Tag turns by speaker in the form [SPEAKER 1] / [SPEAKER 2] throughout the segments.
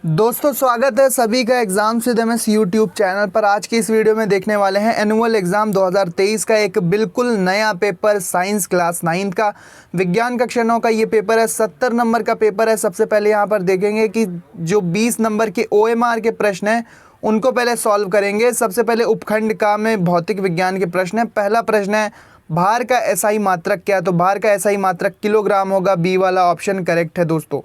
[SPEAKER 1] दोस्तों स्वागत है सभी का exam with MS YouTube channel पर। आज की इस वीडियो में देखने वाले हैं एनुअल एग्ज़ाम 2023 का एक बिल्कुल नया पेपर साइंस क्लास 9 का विज्ञान कक्षाओं का ये पेपर है। 70 नंबर का पेपर है। सबसे पहले यहाँ पर देखेंगे कि जो 20 नंबर के OMR के प्रश्न हैं उनको पहले सॉल्व करेंगे। सबसे पहले उपखंड का में भौतिक विज्ञान के प्रश्न है। पहला प्रश्न है भार का एसआई मात्रक क्या है, तो भार का एसआई मात्रक किलोग्राम होगा। बी वाला ऑप्शन करेक्ट है दोस्तों।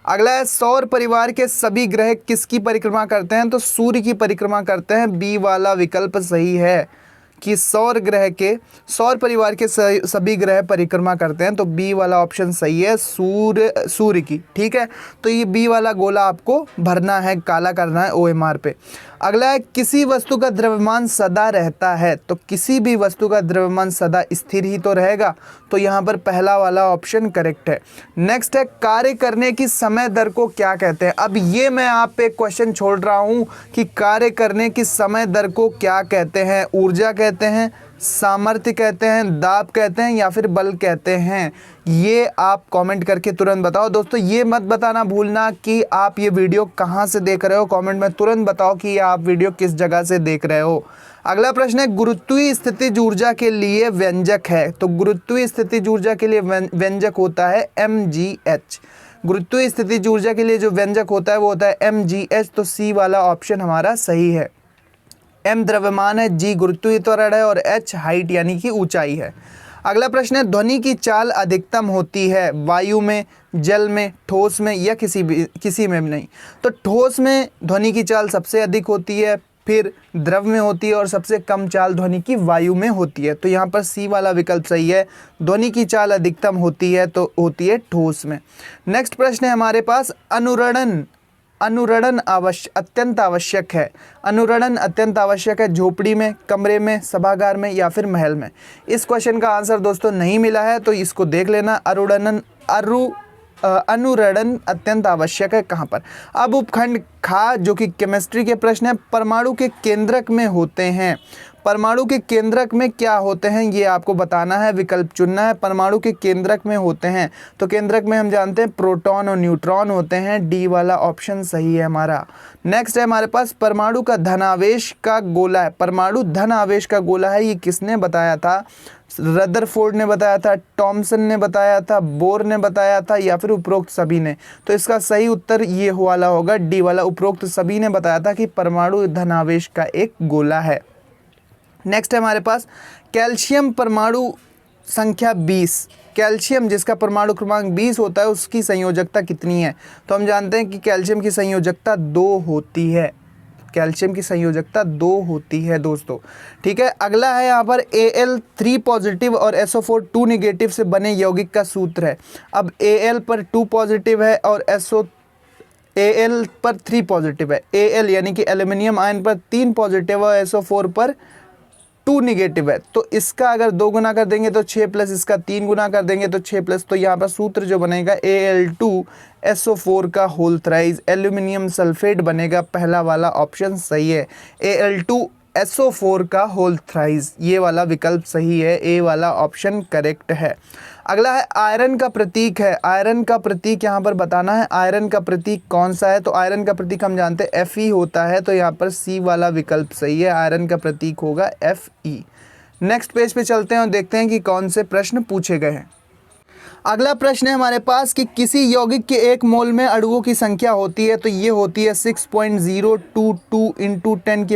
[SPEAKER 1] अगला है सौर परिवार के सभी ग्रह किसकी परिक्रमा करते हैं, तो सूर्य की परिक्रमा करते हैं। बी वाला विकल्प सही है कि सौर परिवार के सभी ग्रह परिक्रमा करते हैं, तो बी वाला ऑप्शन सही है, सूर्य की। ठीक है, तो ये बी वाला गोला आपको भरना है, काला करना है OMR पे। अगला है किसी वस्तु का द्रव्यमान सदा रहता है, तो किसी भी वस्तु का द्रव्यमान सदा स्थिर ही तो रहेगा, तो यहाँ पर पहला वाला ऑप्शन करेक्ट है। नेक्स्ट है कार्य करने की समय दर को क्या कहते हैं। अब ये मैं आप पे क्वेश्चन छोड़ रहा हूँ कि कार्य करने की समय दर को क्या कहते हैं। ऊर्जा कहते हैं, सामर्थ्य कहते हैं, दाब कहते हैं या फिर बल कहते हैं। ये आप कमेंट करके तुरंत बताओ दोस्तों। ये मत बताना भूलना कि आप ये वीडियो कहाँ से देख रहे हो। कमेंट में तुरंत बताओ कि आप वीडियो किस जगह से देख रहे हो। अगला प्रश्न है गुरुत्वीय स्थितिज ऊर्जा के लिए व्यंजक है, तो गुरुत्वीय स्थितिज ऊर्जा के लिए व्यंजक होता है MgH। गुरुत्वीय स्थितिज ऊर्जा के लिए जो व्यंजक होता है वो होता है MgH, तो सी वाला ऑप्शन हमारा सही है। M द्रव्यमान है, G गुरुत्वीय त्वरण है और H हाइट यानी कि ऊंचाई है। अगला प्रश्न है ध्वनि की चाल अधिकतम होती है वायु में, जल में, ठोस में या किसी में भी नहीं। तो ठोस में ध्वनि की चाल सबसे अधिक होती है, फिर द्रव में होती है और सबसे कम चाल ध्वनि की वायु में होती है, तो यहाँ पर सी वाला विकल्प सही है। ध्वनि की चाल अधिकतम होती है तो होती है ठोस में। नेक्स्ट प्रश्न है हमारे पास अनुरणन अत्यंत आवश्यक है। अनुरणन अत्यंत आवश्यक है झोपड़ी में, कमरे में, सभागार में या फिर महल में। इस क्वेश्चन का आंसर दोस्तों नहीं मिला है, तो इसको देख लेना। अनुरणन अत्यंत आवश्यक है कहाँ पर। अब उपखंड खा जो कि केमिस्ट्री के प्रश्न है, परमाणु के केंद्रक में होते हैं। परमाणु के केंद्रक में क्या होते हैं ये आपको बताना है, विकल्प चुनना है। परमाणु के केंद्रक में होते हैं, तो केंद्रक में हम जानते हैं प्रोटॉन और न्यूट्रॉन होते हैं। डी वाला ऑप्शन सही है हमारा। नेक्स्ट है हमारे पास परमाणु का धनावेश का गोला है। परमाणु धन आवेश का गोला है, ये किसने बताया था। रदरफोर्ड ने बताया था, टॉमसन ने बताया था, बोर ने बताया था या फिर उपरोक्त सभी ने। तो इसका सही उत्तर ये वाला होगा, डी वाला, उपरोक्त सभी ने बताया था कि परमाणु धनावेश का एक गोला है। नेक्स्ट है हमारे पास कैल्शियम परमाणु संख्या 20। कैल्शियम जिसका परमाणु क्रमांक 20 होता है उसकी संयोजकता कितनी है, तो हम जानते हैं कि कैल्शियम की संयोजकता 2 होती है। कैल्शियम की संयोजकता 2 होती है दोस्तों। ठीक है, अगला है यहाँ पर Al3 पॉजिटिव और SO4 2 निगेटिव से बने यौगिक का सूत्र है। अब Al पर 2 पॉजिटिव है और Al पर 3 पॉजिटिव है। Al यानी कि एल्यूमिनियम आयन पर 3 पॉजिटिव और SO4 पर 2 निगेटिव है, तो इसका अगर 2 गुना कर देंगे तो 6 प्लस इसका 3 गुना कर देंगे तो 6 प्लस, तो यहाँ पर सूत्र जो बनेगा Al2SO4 का होल थ्राइस एल्यूमिनियम सल्फेट बनेगा। पहला वाला ऑप्शन सही है, Al2SO4 का होल थ्राइस, ये वाला विकल्प सही है, ए वाला ऑप्शन करेक्ट है। अगला है आयरन का प्रतीक है। आयरन का प्रतीक यहाँ पर बताना है, आयरन का प्रतीक कौन सा है, तो आयरन का प्रतीक हम जानते हैं Fe होता है, तो यहाँ पर सी वाला विकल्प सही है, आयरन का प्रतीक होगा Fe। नेक्स्ट पेज पे चलते हैं और देखते हैं कि कौन से प्रश्न पूछे गए हैं। अगला प्रश्न है हमारे पास कि किसी यौगिक के 1 मोल में अणुओं की संख्या होती है, तो ये होती है 6.022 ×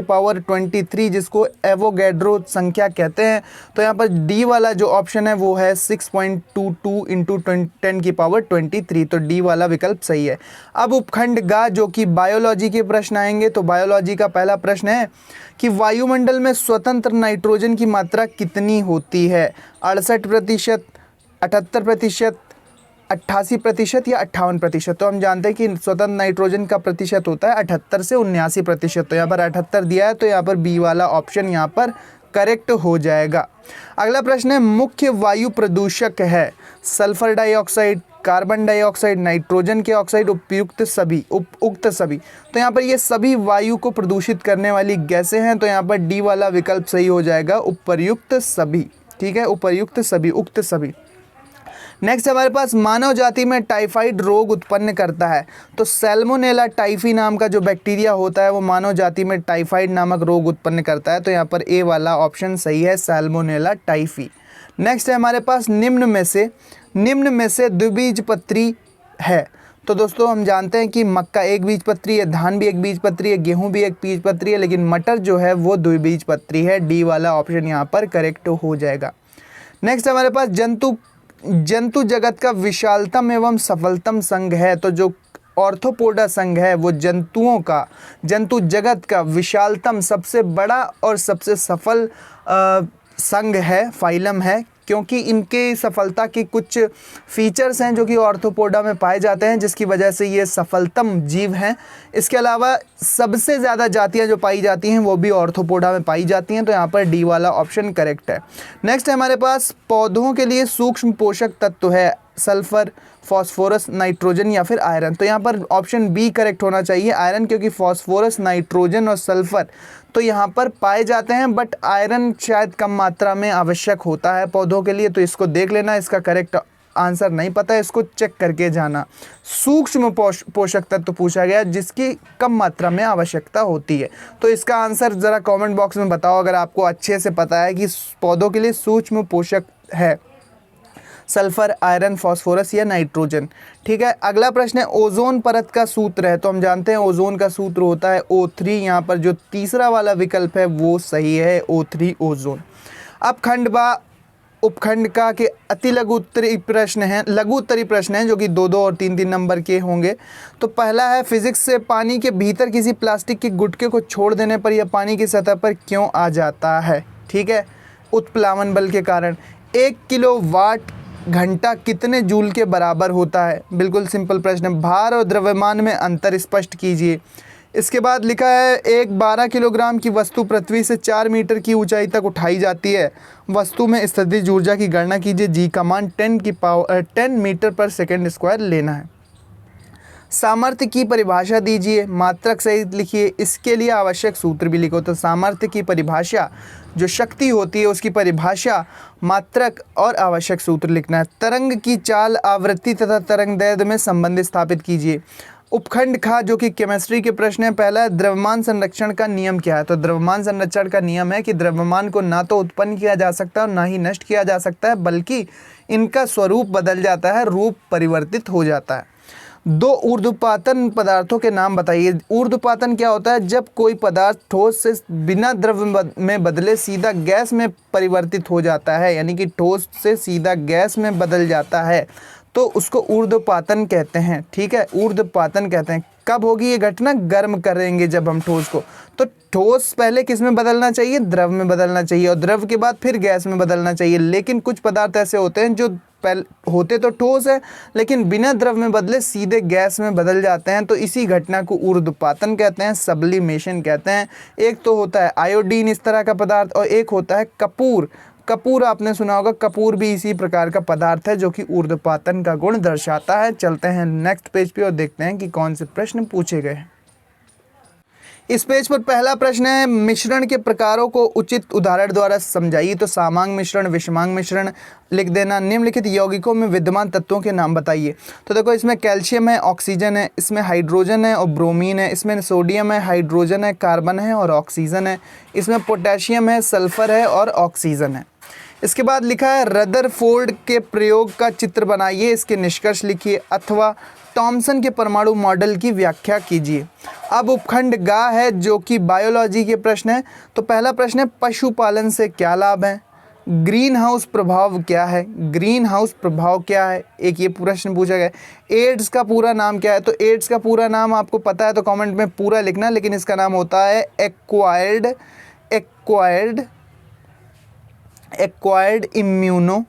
[SPEAKER 1] 10⁻23, जिसको एवोगैड्रो संख्या कहते हैं। तो यहाँ पर डी वाला जो ऑप्शन है वो है 6.22 × 10⁻23, तो डी वाला विकल्प सही है। अब उपखंड गा जो कि बायोलॉजी के प्रश्न आएंगे, तो बायोलॉजी का पहला प्रश्न है कि वायुमंडल में स्वतंत्र नाइट्रोजन की मात्रा कितनी होती है। 68%, 78%, 88% या 58%। तो हम जानते हैं कि स्वतंत्र नाइट्रोजन का प्रतिशत होता है 78 से 79%, तो यहाँ पर 78 दिया है, तो यहाँ पर बी वाला ऑप्शन यहाँ पर करेक्ट हो जाएगा। अगला प्रश्न है मुख्य वायु प्रदूषक है sulphur dioxide, carbon dioxide, nitrogen के ऑक्साइड, उक्त सभी। तो यहाँ पर ये सभी वायु को प्रदूषित करने वाली गैसें हैं, तो यहाँ पर डी वाला विकल्प सही हो जाएगा, उपर्युक्त सभी। ठीक है, उपर्युक्त सभी, उक्त सभी। नेक्स्ट हमारे पास मानव जाति में टाइफाइड रोग उत्पन्न करता है, तो सैल्मोनेला टाइफी नाम का जो बैक्टीरिया होता है वो मानव जाति में टाइफाइड नामक रोग उत्पन्न करता है। तो यहाँ पर ए वाला ऑप्शन सही है, सैल्मोनेला टाइफी। नेक्स्ट है हमारे पास निम्न में से द्विबीजपत्री है। तो दोस्तों हम जानते हैं कि मक्का एक बीजपत्री है, धान भी एक बीजपत्री है, गेहूं भी एक बीजपत्री है, लेकिन मटर जो है वो द्विबीजपत्री है। डी वाला ऑप्शन यहाँ पर करेक्ट हो जाएगा। नेक्स्ट हमारे पास जंतु जगत का विशालतम एवं सफलतम संघ है। तो जो ऑर्थोपोडा संघ है वो जंतु जगत का विशालतम, सबसे बड़ा और सबसे सफल संघ है, फाइलम है, क्योंकि इनके सफलता की कुछ फीचर्स हैं जो कि ऑर्थोपोडा में पाए जाते हैं, जिसकी वजह से ये सफलतम जीव हैं। इसके अलावा सबसे ज़्यादा जातियां जो पाई जाती हैं वो भी ऑर्थोपोडा में पाई जाती हैं। तो यहाँ पर डी वाला ऑप्शन करेक्ट है। नेक्स्ट है हमारे पास पौधों के लिए सूक्ष्म पोषक तत्व है सल्फर, फास्फोरस, नाइट्रोजन या फिर आयरन। तो यहाँ पर ऑप्शन बी करेक्ट होना चाहिए, आयरन, क्योंकि फास्फोरस, नाइट्रोजन और सल्फर तो यहाँ पर पाए जाते हैं, बट आयरन शायद कम मात्रा में आवश्यक होता है पौधों के लिए। तो इसको देख लेना, इसका करेक्ट आंसर नहीं पता है, इसको चेक करके जाना। सूक्ष्म पोषक तत्व पूछा गया जिसकी कम मात्रा में आवश्यकता होती है। तो इसका आंसर ज़रा कमेंट बॉक्स में बताओ अगर आपको अच्छे से पता है कि पौधों के लिए सूक्ष्म पोषक है सल्फर, आयरन, फास्फोरस या नाइट्रोजन। ठीक है, अगला प्रश्न है ओजोन परत का सूत्र है। तो हम जानते हैं ओजोन का सूत्र होता है O3। यहाँ पर जो तीसरा वाला विकल्प है वो सही है, O3 ओजोन। अब खंड बा उपखंड का के अति लघु उत्तरी प्रश्न हैं जो कि 2-2 और 3-3 नंबर के होंगे। तो पहला है फिजिक्स से, पानी के भीतर किसी प्लास्टिक के गुटके को छोड़ देने पर यह पानी की सतह पर क्यों आ जाता है? ठीक है, उत्प्लावन बल के कारण। 1 किलोवाट घंटा कितने जूल के बराबर होता है? बिल्कुल सिंपल प्रश्न। भार और द्रव्यमान में अंतर स्पष्ट कीजिए। इसके बाद लिखा है एक 12 किलोग्राम की वस्तु पृथ्वी से 4 मीटर की ऊंचाई तक उठाई जाती है। वस्तु में स्थितिज ऊर्जा की गणना कीजिए। जी का मान 10 मीटर पर सेकंड स्क्वायर लेना है। सामर्थ्य की परिभाषा दीजिए, मात्रक सहित लिखिए। इसके लिए आवश्यक सूत्र भी लिखो। तो सामर्थ्य की परिभाषा, जो शक्ति होती है उसकी परिभाषा, मात्रक और आवश्यक सूत्र लिखना है। तरंग की चाल, आवृत्ति तथा तरंगदैर्घ्य में संबंध स्थापित कीजिए। उपखंड खा जो कि केमिस्ट्री के प्रश्न है। पहला है द्रव्यमान संरक्षण का नियम क्या है? तो द्रव्यमान संरक्षण का नियम है कि द्रव्यमान को ना तो उत्पन्न किया जा सकता है और ना ही नष्ट किया जा सकता है, बल्कि इनका स्वरूप बदल जाता है, रूप परिवर्तित हो जाता है। 2 ऊर्ध्वपातन पदार्थों के नाम बताइए। ऊर्ध्वपातन क्या होता है? जब कोई पदार्थ ठोस से बिना द्रव में बदले सीधा गैस में परिवर्तित हो जाता है, यानी कि ठोस से सीधा गैस में बदल जाता है, तो उसको ऊर्ध्वपातन कहते हैं। ठीक है, ऊर्ध्वपातन कहते हैं। कब होगी ये घटना? गर्म करेंगे जब हम ठोस को। तो ठोस पहले किस में बदलना चाहिए? द्रव में बदलना चाहिए, और द्रव के बाद फिर गैस में बदलना चाहिए। लेकिन कुछ पदार्थ ऐसे होते हैं जो होते तो ठोस है लेकिन बिना द्रव में बदले सीधे गैस में बदल जाते हैं, तो इसी घटना को ऊर्ध्वपातन कहते हैं, सब्लिमेशन कहते हैं। एक तो होता है आयोडीन इस तरह का पदार्थ, और एक होता है कपूर। कपूर आपने सुना होगा, कपूर भी इसी प्रकार का पदार्थ है जो कि ऊर्ध्वपातन का गुण दर्शाता है। चलते हैं नेक्स्ट पेज पे और देखते हैं कि कौन से प्रश्न पूछे गए हैं। इस पेज पर पहला प्रश्न है मिश्रण के प्रकारों को उचित उदाहरण द्वारा समझाइए। तो सामांग मिश्रण, विषमांग मिश्रण लिख देना। निम्नलिखित यौगिकों में विद्यमान तत्वों के नाम बताइए। तो देखो इसमें कैल्शियम है, ऑक्सीजन है, इसमें हाइड्रोजन है और ब्रोमीन है, इसमें सोडियम है, हाइड्रोजन है, कार्बन है और ऑक्सीजन है, इसमें पोटेशियम है, सल्फर है और ऑक्सीजन है। इसके बाद लिखा है रदरफोर्ड के प्रयोग का चित्र बनाइए, इसके निष्कर्ष लिखिए, अथवा थॉमसन के परमाणु मॉडल की व्याख्या कीजिए। अब उपखंड गा है जो कि बायोलॉजी के प्रश्न है। तो पहला प्रश्न है पशुपालन से क्या लाभ है? ग्रीन हाउस प्रभाव क्या है? ग्रीन हाउस प्रभाव क्या है? एक ये प्रश्न पूछा गया। एड्स का पूरा नाम क्या है? तो एड्स का पूरा नाम आपको पता है तो कमेंट में पूरा लिखना, लेकिन इसका नाम होता है एक्वायर्ड इम्यूनो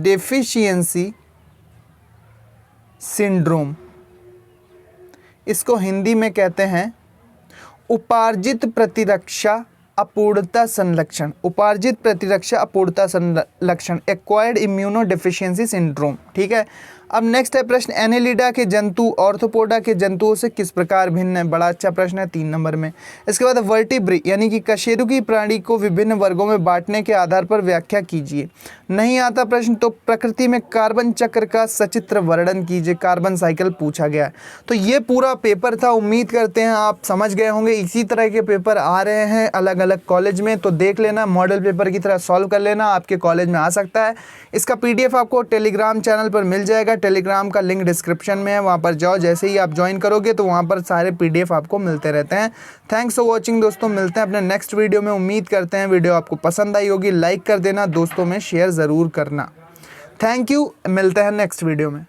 [SPEAKER 1] डेफिशिएंसी सिंड्रोम। इसको हिंदी में कहते हैं उपार्जित प्रतिरक्षा अपूर्णता संलक्षण। उपार्जित प्रतिरक्षा अपूर्णता संलक्षण, एक्वायर्ड इम्यूनो डेफिशिएंसी सिंड्रोम। ठीक है, अब नेक्स्ट है प्रश्न, एनेलिडा के जंतु ऑर्थोपोडा के जंतुओं से किस प्रकार भिन्न है। बड़ा अच्छा प्रश्न है 3 नंबर में। इसके बाद वर्टिब्री यानी कि कशेरुकी प्राणी को विभिन्न वर्गों में बांटने के आधार पर व्याख्या कीजिए। नहीं आता प्रश्न तो प्रकृति में कार्बन चक्र का सचित्र वर्णन कीजिए। कार्बन साइकिल पूछा गया है। तो ये पूरा पेपर था। उम्मीद करते हैं आप समझ गए होंगे। इसी तरह के पेपर आ रहे हैं अलग अलग कॉलेज में, तो देख लेना, मॉडल पेपर की तरह सॉल्व कर लेना, आपके कॉलेज में आ सकता है। इसका PDF आपको टेलीग्राम चैनल पर मिल जाएगा। टेलीग्राम का लिंक डिस्क्रिप्शन में है, वहाँ पर जाओ। जैसे ही आप ज्वाइन करोगे तो वहाँ पर सारे PDF आपको मिलते रहते हैं। थैंक्स फॉर वॉचिंग दोस्तों, मिलते हैं अपने नेक्स्ट वीडियो में। उम्मीद करते हैं वीडियो आपको पसंद आई होगी। लाइक कर देना, दोस्तों में शेयर ज़रूर करना। थैंक यू, मिलते हैं नेक्स्ट वीडियो में।